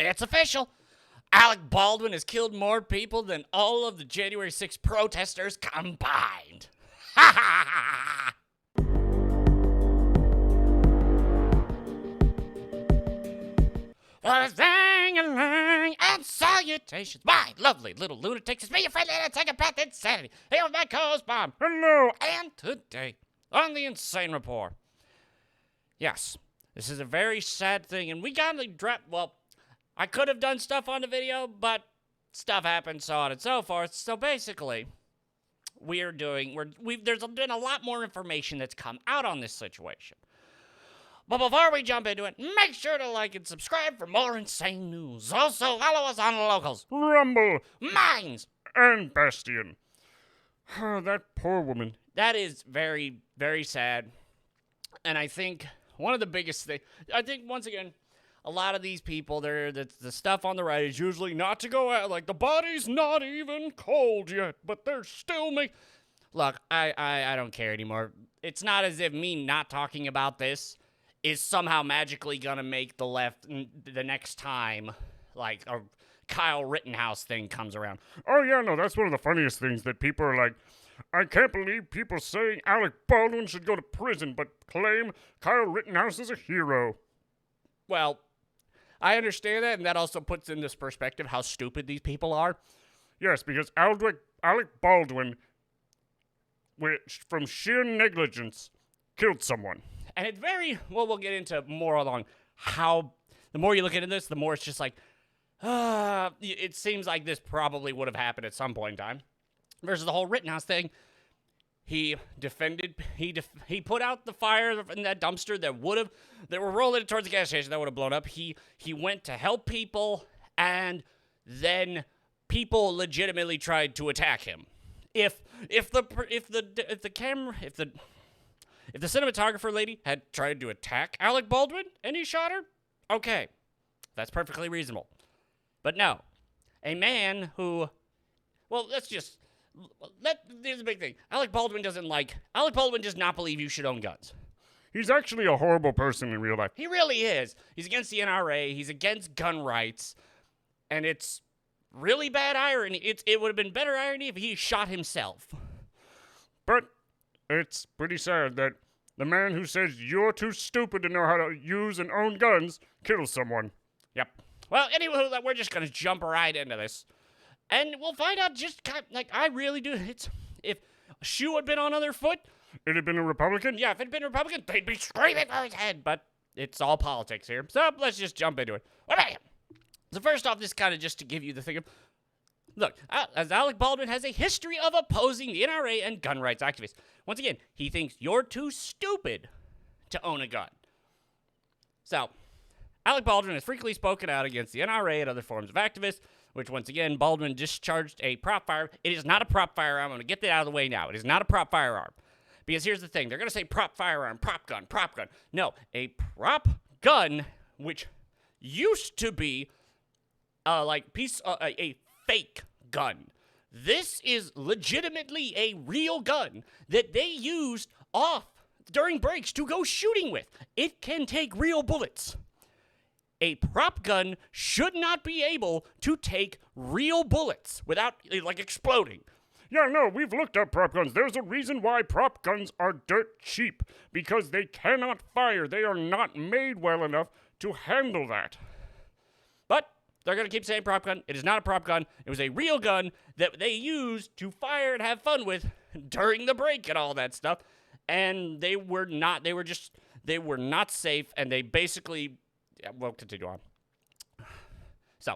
It's official. Alec Baldwin has killed more people than all of the January 6th protesters combined. Ha ha ha! Lang and salutations, my lovely little lunatics. It's me, your friend, and psychopath insanity. Hey, on that cause bomb. Hello, and today on the Insane Report. Yes, this is a very sad thing, and we got to drop. Well, I could have done stuff on the video, but stuff happened, so on and so forth. So basically, there's been a lot more information that's come out on this situation. But before we jump into it, make sure to like and subscribe for more insane news. Also, follow us on Locals, Rumble, Minds, and Bastion. That poor woman. That is very, very sad. And I think one of the biggest things, once again, a lot of these people, the stuff on the right is usually not to go out, like the body's not even cold yet, but they're still Look, I don't care anymore. It's not as if me not talking about this is somehow magically gonna make the left the next time, like, a Kyle Rittenhouse thing comes around. Oh, yeah, no, that's one of the funniest things that people are like, I can't believe people saying Alec Baldwin should go to prison, but claim Kyle Rittenhouse is a hero. Well, I understand that, and that also puts in this perspective how stupid these people are. Yes, because Alec Baldwin, from sheer negligence, killed someone. And it's we'll get into more along how, the more you look into this, the more it's just like, it seems like this probably would have happened at some point in time. Versus the whole Rittenhouse thing, he put out the fire in that dumpster that were rolling towards the gas station that would have blown up. He went to help people, and then people legitimately tried to attack him. If the cinematographer lady had tried to attack Alec Baldwin and he shot her, okay, that's perfectly reasonable. But no, a man who, here's the big thing. Alec Baldwin does not believe you should own guns. He's actually a horrible person in real life. He really is. He's against the NRA. He's against gun rights. And it's really bad irony. It would have been better irony if he shot himself. But it's pretty sad that the man who says you're too stupid to know how to use and own guns kills someone. Yep. Well, anyway, we're just going to jump right into this. And we'll find out I really do. If a shoe had been on other foot. It'd have been a Republican? Yeah, if it'd been a Republican, they'd be screaming for his head. But it's all politics here. So let's just jump into it. So first off, this kind of just to give you the thing of, look, as Alec Baldwin has a history of opposing the NRA and gun rights activists. Once again, he thinks you're too stupid to own a gun. So, Alec Baldwin has frequently spoken out against the NRA and other forms of activists, which once again, Baldwin discharged a prop firearm. It is not a prop firearm. I'm going to get that out of the way now. It is not a prop firearm. Because here's the thing. They're going to say prop firearm, prop gun, prop gun. No, a prop gun, which used to be a fake gun. This is legitimately a real gun that they used during breaks to go shooting with. It can take real bullets. A prop gun should not be able to take real bullets without, exploding. Yeah, no, we've looked at prop guns. There's a reason why prop guns are dirt cheap. Because they cannot fire. They are not made well enough to handle that. But they're going to keep saying prop gun. It is not a prop gun. It was a real gun that they used to fire and have fun with during the break and all that stuff. And they were not safe, and they basically, we'll continue on. So,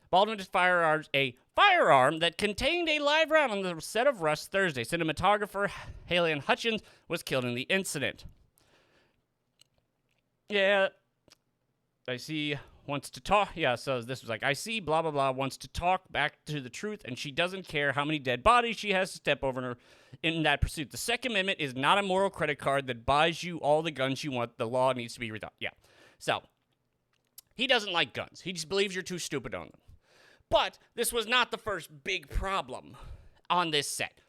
Baldwin just firearms a firearm that contained a live round on the set of Rust Thursday. Cinematographer Halyna Hutchins was killed in the incident. Yeah, I see, wants to talk. Yeah, so this was like, I see, blah, blah, blah, wants to talk back to the truth, and she doesn't care how many dead bodies she has to step over in that pursuit. The Second Amendment is not a moral credit card that buys you all the guns you want. The law needs to be redone. Yeah. So, he doesn't like guns. He just believes you're too stupid to own them. But this was not the first big problem on this set.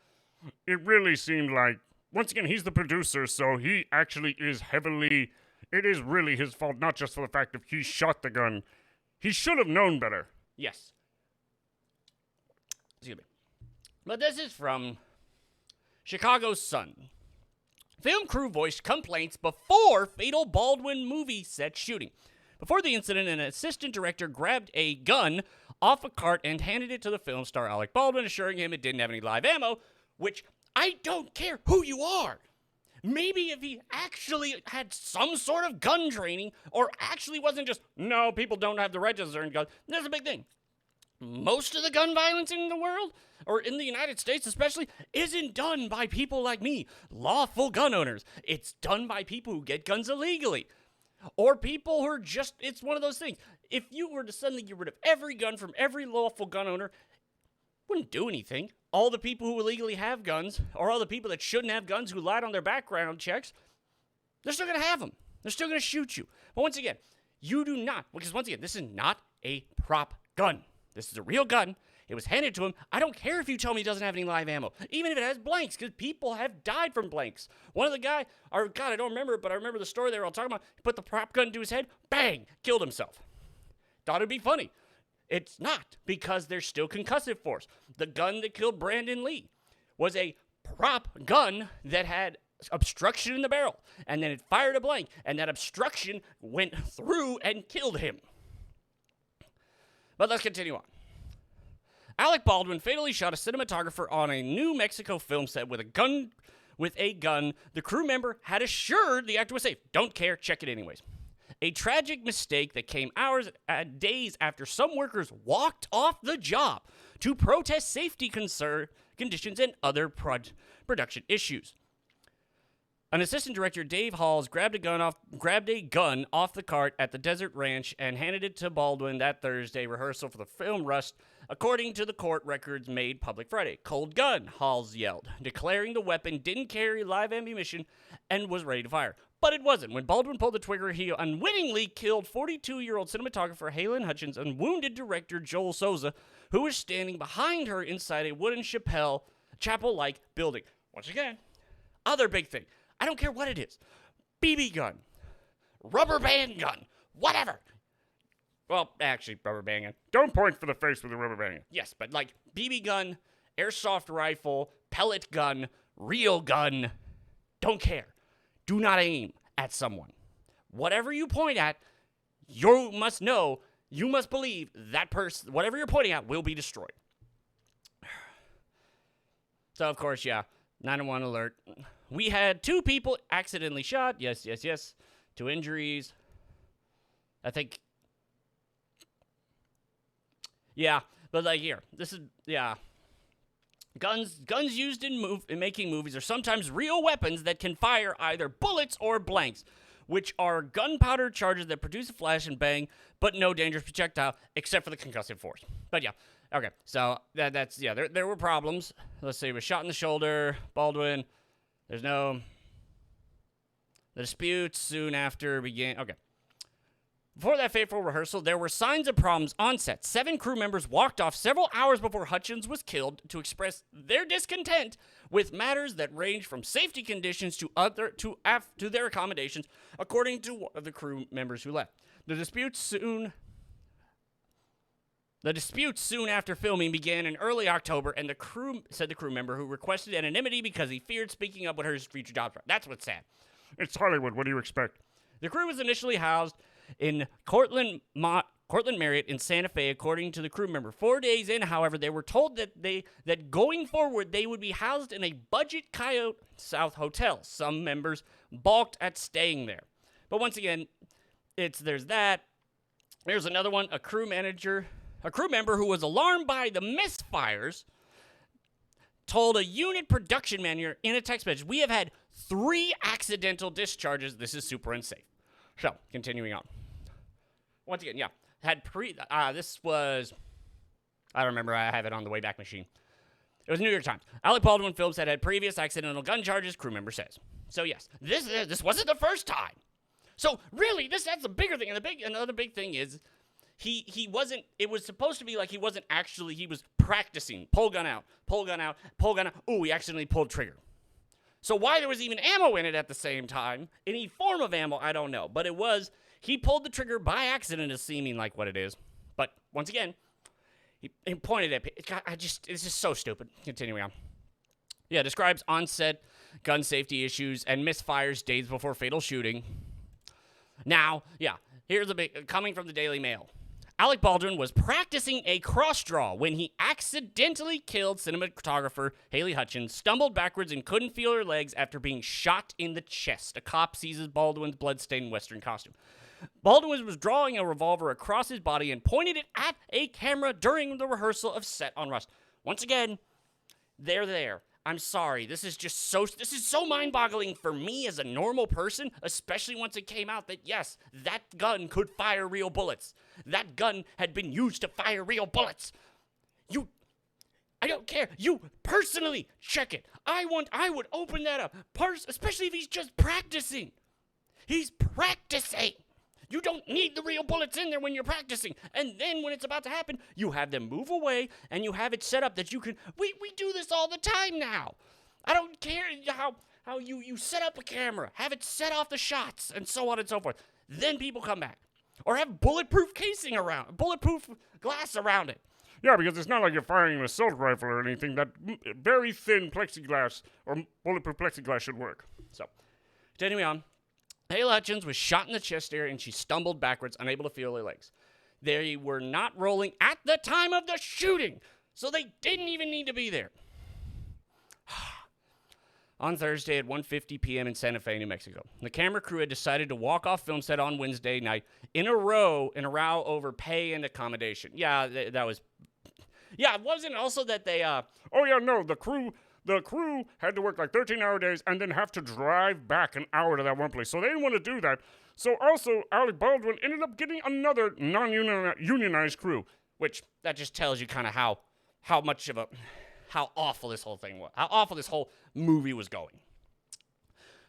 It really seemed like, once again, he's the producer, so he actually is heavily, it is really his fault, not just for the fact that he shot the gun. He should have known better. Yes. Excuse me. But this is from Chicago Sun. Film crew voiced complaints before fatal Baldwin movie set shooting. Before the incident, an assistant director grabbed a gun off a cart and handed it to the film star Alec Baldwin, assuring him it didn't have any live ammo, which I don't care who you are. Maybe if he actually had some sort of gun training, or actually wasn't just, no, people don't have the right to discern guns. That's a big thing. Most of the gun violence in the world, or in the United States especially, isn't done by people like me, lawful gun owners. It's done by people who get guns illegally. Or people who are just, it's one of those things. If you were to suddenly get rid of every gun from every lawful gun owner, wouldn't do anything. All the people who illegally have guns, or all the people that shouldn't have guns who lied on their background checks, they're still going to have them. They're still going to shoot you. But once again, you do not, because once again, this is not a prop gun. This is a real gun. It was handed to him. I don't care if you tell me it doesn't have any live ammo, even if it has blanks, because people have died from blanks. One of the guy, or God, I don't remember it, but I remember the story they were all talking about. He put the prop gun to his head, bang, killed himself. Thought it'd be funny. It's not, because there's still concussive force. The gun that killed Brandon Lee was a prop gun that had obstruction in the barrel, and then it fired a blank, and that obstruction went through and killed him. But let's continue on. Alec Baldwin fatally shot a cinematographer on a New Mexico film set with a gun. The crew member had assured the actor was safe. Don't care, check it anyways. A tragic mistake that came days after some workers walked off the job to protest safety conditions and other production issues. An assistant director, Dave Halls, grabbed a gun off the cart at the Desert Ranch and handed it to Baldwin that Thursday rehearsal for the film Rust, according to the court records made public Friday. Cold gun, Halls yelled, declaring the weapon didn't carry live ammunition and was ready to fire. But it wasn't. When Baldwin pulled the trigger, he unwittingly killed 42-year-old cinematographer Halyna Hutchins and wounded director Joel Souza, who was standing behind her inside a wooden chapel-like building. Once again, other big thing. I don't care what it is. BB gun, rubber band gun, whatever. Well, actually, rubber band gun. Don't point for the face with a rubber band. Yes, but like BB gun, airsoft rifle, pellet gun, real gun, don't care. Do not aim at someone. Whatever you point at, you must know, you must believe that person, whatever you're pointing at, will be destroyed. So, of course, yeah, 911 alert. We had 2 people accidentally shot. Yes. 2 injuries. I think. Yeah, but like here, this is, yeah. Guns used in making movies are sometimes real weapons that can fire either bullets or blanks, which are gunpowder charges that produce a flash and bang, but no dangerous projectile except for the concussive force. But yeah, okay, so that's, yeah, there were problems. Let's see, he was shot in the shoulder, Baldwin. The dispute soon after began, okay. Before that fateful rehearsal, there were signs of problems on set. 7 crew members walked off several hours before Hutchins was killed to express their discontent with matters that ranged from safety conditions to their accommodations, according to one of the crew members who left. The dispute soon after filming began in early October, and the crew member who requested anonymity because he feared speaking up would hurt his future jobs. That's what's sad. It's Hollywood. What do you expect? The crew was initially housed in Cortland Marriott in Santa Fe, according to the crew member. 4 days in, however, they were told that going forward they would be housed in a budget Coyote South hotel. Some members balked at staying there. But once again, there's that. There's another one, a crew member who was alarmed by the misfires told a unit production manager in a text message, "We have had 3 accidental discharges. This is super unsafe." So, continuing on. Once again, yeah, this was, I don't remember, I have it on the Wayback Machine. It was New York Times. Alec Baldwin Films had previous accidental gun charges, crew member says. So yes, this wasn't the first time. So really, that's the bigger thing, and another big thing is, he wasn't, it was supposed to be like he was practicing, pull gun out, ooh, he accidentally pulled trigger. So why there was even ammo in it at the same time, any form of ammo, I don't know. But he pulled the trigger by accident, is seeming like what it is. But once again, he pointed at it's just so stupid. Continuing on. Yeah, describes on-set gun safety issues and misfires days before fatal shooting. Now, yeah, here's a big, coming from the Daily Mail. Alec Baldwin was practicing a cross-draw when he accidentally killed cinematographer Halyna Hutchins, stumbled backwards and couldn't feel her legs after being shot in the chest. A cop seizes Baldwin's bloodstained Western costume. Baldwin was drawing a revolver across his body and pointed it at a camera during the rehearsal of Set on Rust. Once again, they're there. I'm sorry. This is so mind-boggling for me as a normal person, especially once it came out that, yes, that gun could fire real bullets. That gun had been used to fire real bullets. I don't care. You personally check it. I would open that up, especially if he's just practicing. He's practicing. You don't need the real bullets in there when you're practicing. And then when it's about to happen, you have them move away and you have it set up that you can... We do this all the time now. I don't care how you set up a camera, have it set off the shots, and so on and so forth. Then people come back. Or have bulletproof glass around it. Yeah, because it's not like you're firing an assault rifle or anything. That very thin plexiglass or bulletproof plexiglass should work. So, continuing on. Halyna Hutchins was shot in the chest area and she stumbled backwards, unable to feel her legs. They were not rolling at the time of the shooting, so they didn't even need to be there. On Thursday at 1:50 p.m. in Santa Fe, New Mexico, the camera crew had decided to walk off film set on Wednesday night in a row over pay and accommodation. Yeah, that was... Yeah, it wasn't also that they... Oh, yeah, no, the crew had to work like 13-hour days and then have to drive back an hour to that one place. So they didn't want to do that. So also, Alec Baldwin ended up getting another non-unionized crew, which that just tells you kind of how awful this whole thing was, how awful this whole movie was going.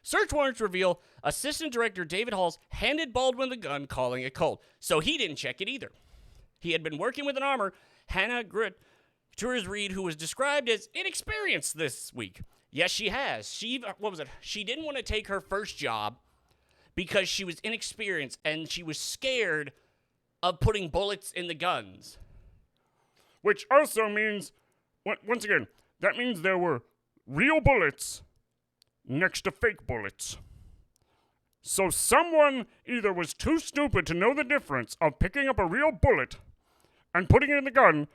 Search warrants reveal Assistant Director David Halls handed Baldwin the gun, calling it cold. So he didn't check it either. He had been working with an armor, Hannah Gutierrez-Reed, who was described as inexperienced this week. Yes, she has. She didn't want to take her first job because she was inexperienced and she was scared of putting bullets in the guns. Which also means, once again, that means there were real bullets next to fake bullets. So someone either was too stupid to know the difference of picking up a real bullet and putting it in the gun,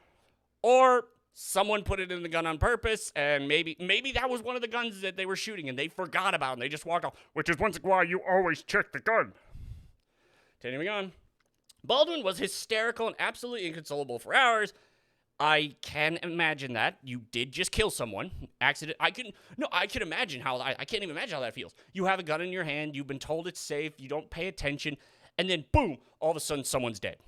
or someone put it in the gun on purpose, and maybe that was one of the guns that they were shooting, and they forgot about it, and they just walked off. Which is once why you always check the gun. Continuing on. Baldwin was hysterical and absolutely inconsolable for hours. I can imagine that. You did just kill someone. Accident. I can imagine how... I can't even imagine how that feels. You have a gun in your hand, you've been told it's safe, you don't pay attention, and then boom, all of a sudden someone's dead.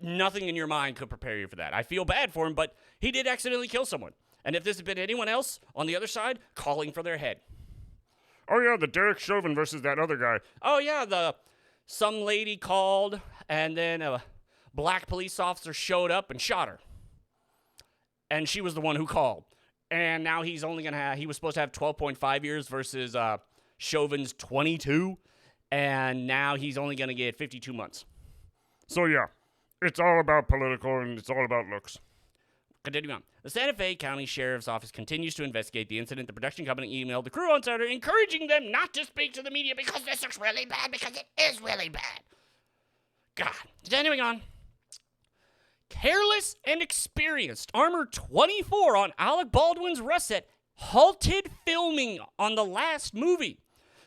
Nothing in your mind could prepare you for that. I feel bad for him, but he did accidentally kill someone. And if this had been anyone else on the other side, calling for their head. Oh yeah, the Derek Chauvin versus that other guy. Oh yeah, some lady called, and then a black police officer showed up and shot her. And she was the one who called. And now he's only he was supposed to have 12.5 years versus Chauvin's 22. And now he's only going to get 52 months. So yeah. It's all about political, and it's all about looks. Continuing on. The Santa Fe County Sheriff's Office continues to investigate the incident. The production company emailed the crew on Saturday, encouraging them not to speak to the media because this looks really bad, because it is really bad. God. Continuing on. Careless and experienced Armor 24 on Alec Baldwin's Rust set halted filming on the last movie,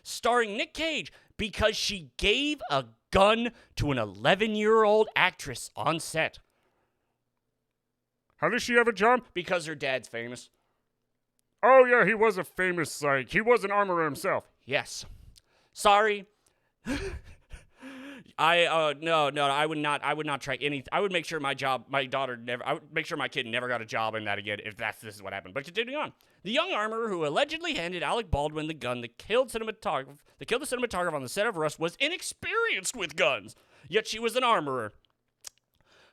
starring Nick Cage, because she gave a gun to an 11-year-old actress on set. How does she have a job? Because her dad's famous. Oh yeah, he was a famous psych. He was an armorer himself. Yes. Sorry. I would not try anything. I would make sure I would make sure my kid never got a job in that again if this is what happened. But continuing on. The young armorer who allegedly handed Alec Baldwin the gun that killed the cinematographer on the set of Rust was inexperienced with guns, yet she was an armorer.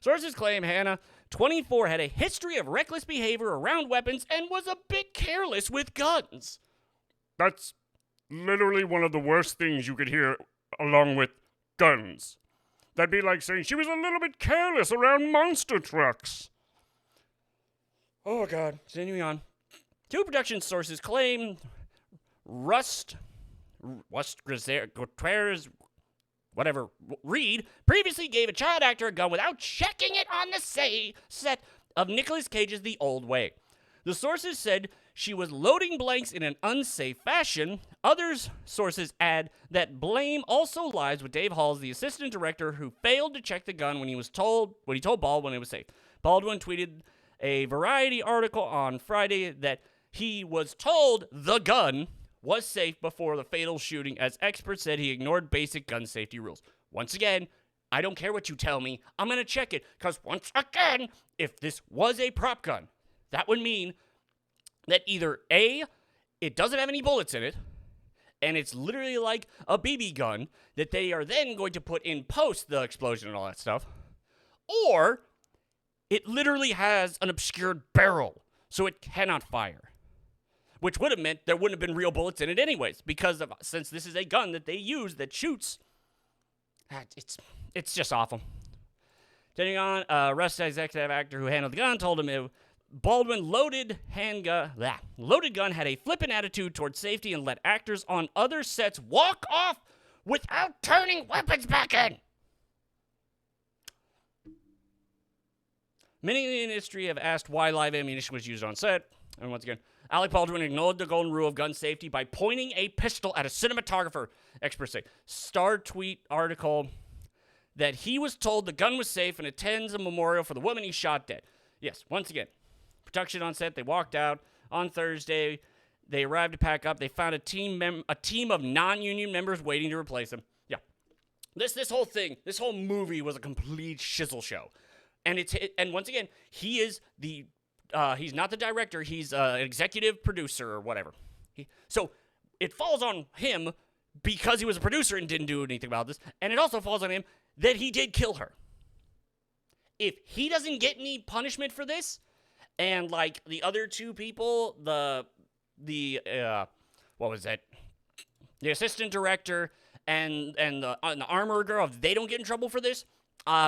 Sources claim Hannah, 24, had a history of reckless behavior around weapons and was a bit careless with guns. That's literally one of the worst things you could hear along with guns. That'd be like saying she was a little bit careless around monster trucks. Oh, God. Continuing on. Two production sources claim Gutierrez, whatever, Reed previously gave a child actor a gun without checking it on the set of Nicolas Cage's The Old Way. The sources said she was loading blanks in an unsafe fashion. Other sources add that blame also lies with Dave Halls, the assistant director, who failed to check the gun when he told Baldwin it was safe. Baldwin tweeted a Variety article on Friday that he was told the gun was safe before the fatal shooting, as experts said he ignored basic gun safety rules. Once again, I don't care what you tell me. I'm going to check it, because once again, if this was a prop gun, that would mean that either A, it doesn't have any bullets in it, and it's literally like a BB gun that they are then going to put in post the explosion and all that stuff, or it literally has an obscured barrel, so it cannot fire. Which would have meant there wouldn't have been real bullets in it anyways, since this is a gun that they use that shoots. It's just awful. Continuing on, Russ, executive actor who handled the gun, told him Baldwin loaded gun had a flippant attitude towards safety and let actors on other sets walk off without turning weapons back in. Many in the industry have asked why live ammunition was used on set. And once again, Alec Baldwin ignored the golden rule of gun safety by pointing a pistol at a cinematographer, experts say. Star tweet article that he was told the gun was safe and attends a memorial for the woman he shot dead. Yes, once again, production on set, they walked out. On Thursday, they arrived to pack up. They found a team of non-union members waiting to replace them. Yeah. This whole thing, this whole movie was a complete shizzle show. And once again, he is he's not the director, he's an executive producer or whatever. So it falls on him because he was a producer and didn't do anything about this, and it also falls on him that he did kill her. If he doesn't get any punishment for this, and like the other two people, the assistant director and the armor girl, if they don't get in trouble for this,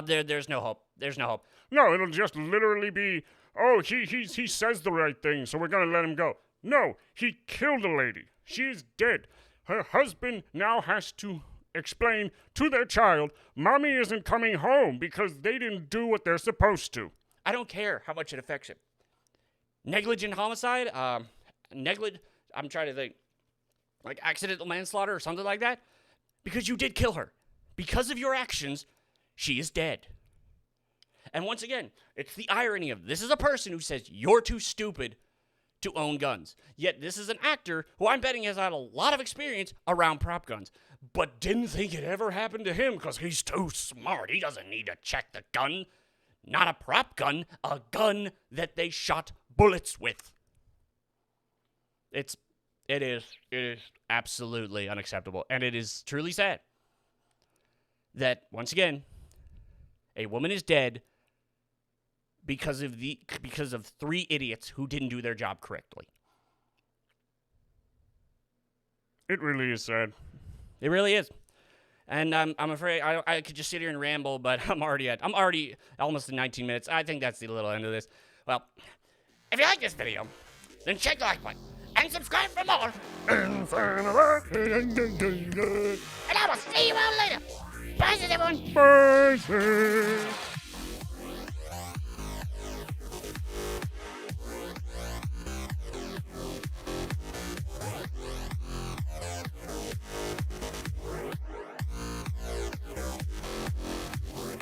there's no hope. There's no hope. No, it'll just literally be, oh, he says the right thing, so we're gonna let him go. No, he killed a lady. She's dead. Her husband now has to explain to their child, Mommy isn't coming home because they didn't do what they're supposed to. I don't care how much it affects him. Negligent homicide, I'm trying to think, like accidental manslaughter or something like that, because you did kill her. Because of your actions, she is dead. And once again, it's the irony of this is a person who says you're too stupid to own guns. Yet this is an actor who I'm betting has had a lot of experience around prop guns, but didn't think it ever happened to him because he's too smart. He doesn't need to check the gun. Not a prop gun, a gun that they shot bullets with. It is absolutely unacceptable, and it is truly sad that once again a woman is dead because of three idiots who didn't do their job correctly. It really is sad. It really is. And I'm afraid I could just sit here and ramble, but I'm already almost at 19 minutes. I think that's the little end of this. Well, if you like this video, then check the like button and subscribe for more. And I will see you all later. Bye, everyone. Bye.